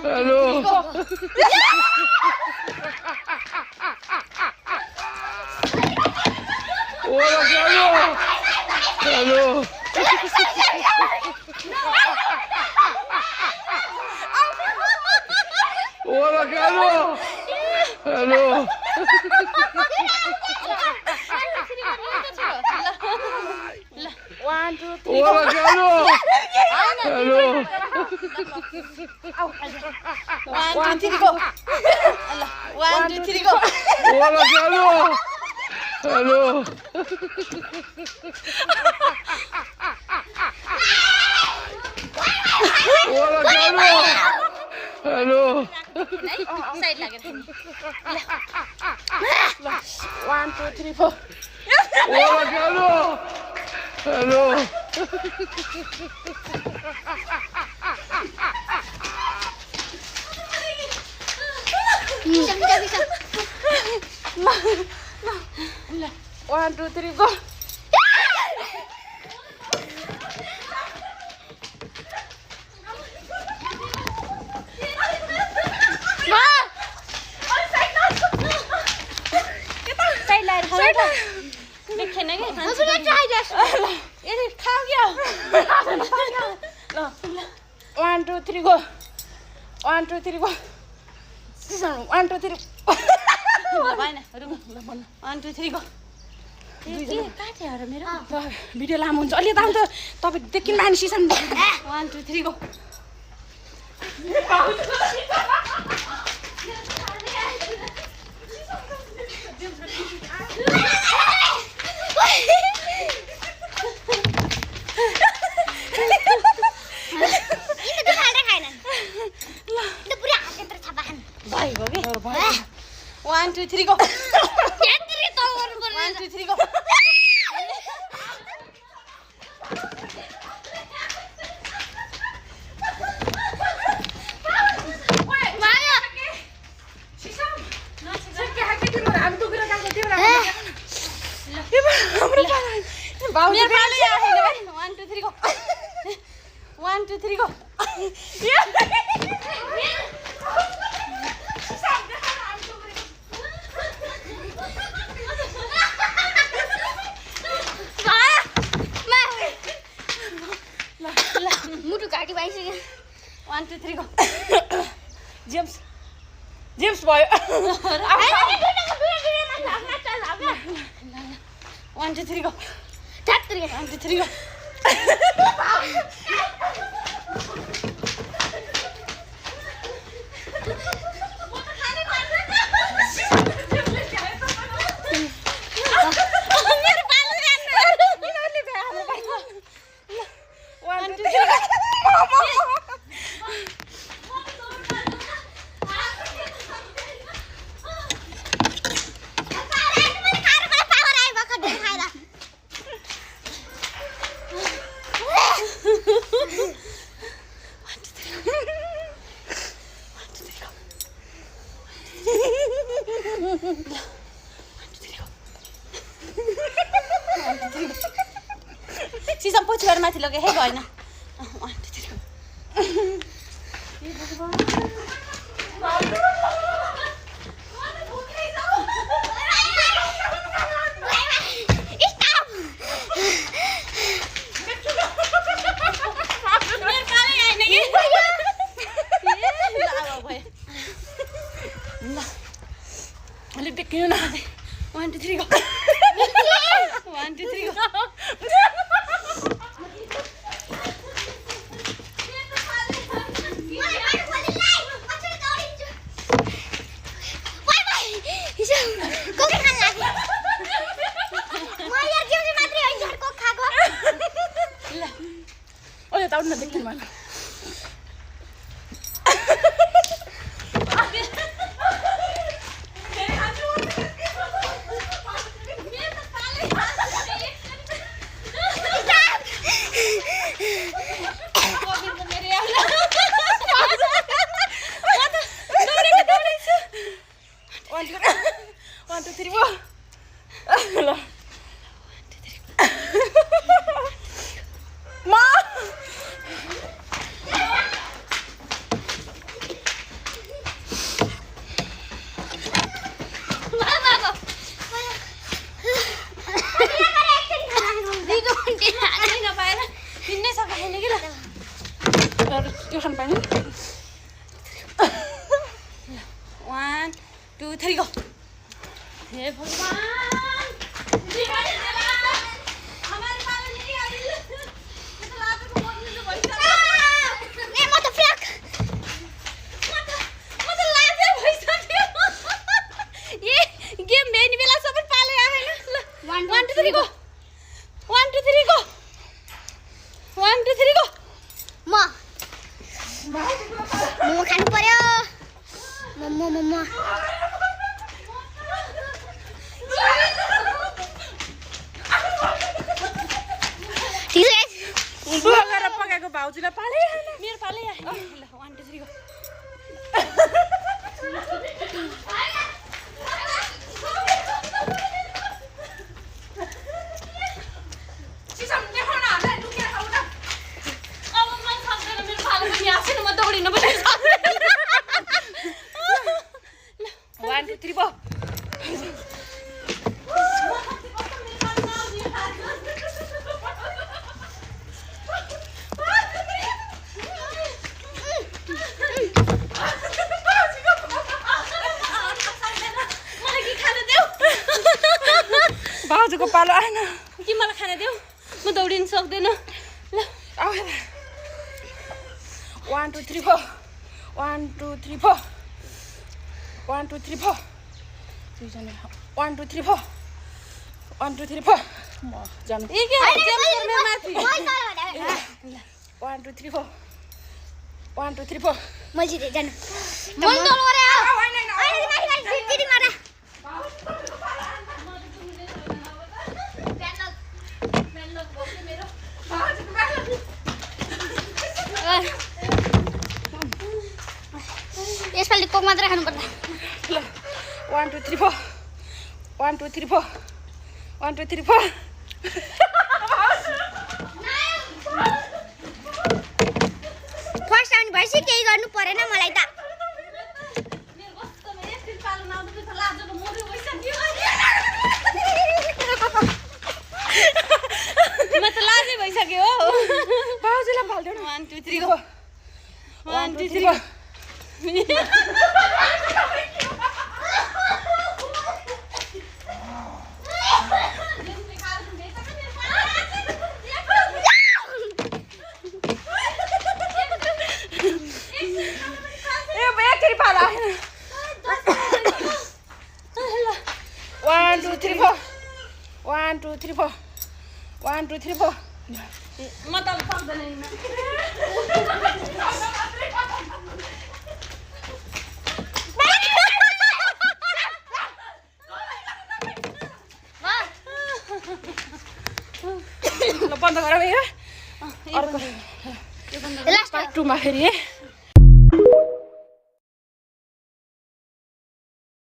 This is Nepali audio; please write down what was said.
Hello Ola hello hello Ola hello hello One, two, three, Ola hello hello One, two, three, go. One, two, three, go. Ola hello hello Ola hello hello Side lagi. One, two, three, four. Ola hello hello One, two, three, go. One, two, three, go. One, two, three, go. One, two, three. One, two, three, go. Video लामो हुन्छ अलि दाम त तपाईँ देखिन मान्छे छन् 1 2 3 go One, two, three, go. 1 2 3 go. One, two, three, go. 1 2 3 go. मुटु घाटी भइसक्यो 1 2 3 go. जेम्स भयो 1 2 3 go. 1 2 3 go. सिसम पछि गएर माथि लगे हे भएन 1 2 3 अलिक देखिनु न 1 2 3 go. 1 2 3 go. Oye, tahu nak bikin mana? 1 2 3 go हे भगवान हमारे पास नहीं आई तो लात को मोड़ में पैसा नहीं मत फेंक मत लात से पैसा दियो ये गेम मेन बेला सब पाले आ है ना 1 2 3 गो 1 2 3 गो 1 2 3 गो मोमो खानु पर्यो मोमो मोमो ठीक है बुवा गरेर पकाएको भाउजूलाई पाले मेरो पाले ल 1 2 3 गो सिसम देखाउन होला लुकेर खाउन अब म सक्दैन मेरो पाले पनि आछ नि म दौडिन पनि सक्दैन 1 2 3 4 भाउजूको पालो आएन कि मलाई खाना देऊ म दौडिन सक्दैन ल आऊ 1 2 3 4 1 2 3 4 1 2 3 4 दुईजना 1 2 3 4 1 2 3 4 म जानु ए के जेम मेरो माथि 1 2 3 4 1 2 3 4 म जिते जानु मन तल गरे आ हैन दिदी मारा यसपालि कोक मात्र खानु पर्छ ल 1 2 3 4 1 2 3 4 1 2 3 4 फर्स्ट आउनु भएपछि केही गर्नु परेन मलाई त म त लाजै भइसक्यो हो भाउजूलाई फाल्दैन 1 2 3 गो 1 2 3 ए एकचोटि पालो आएन 1 2 3 4 1 2 3 4 1 2 3 4 म त सक्दैन ल बन्द गरौँ है अर्को लास्ट पार्ट 2 मा फेरि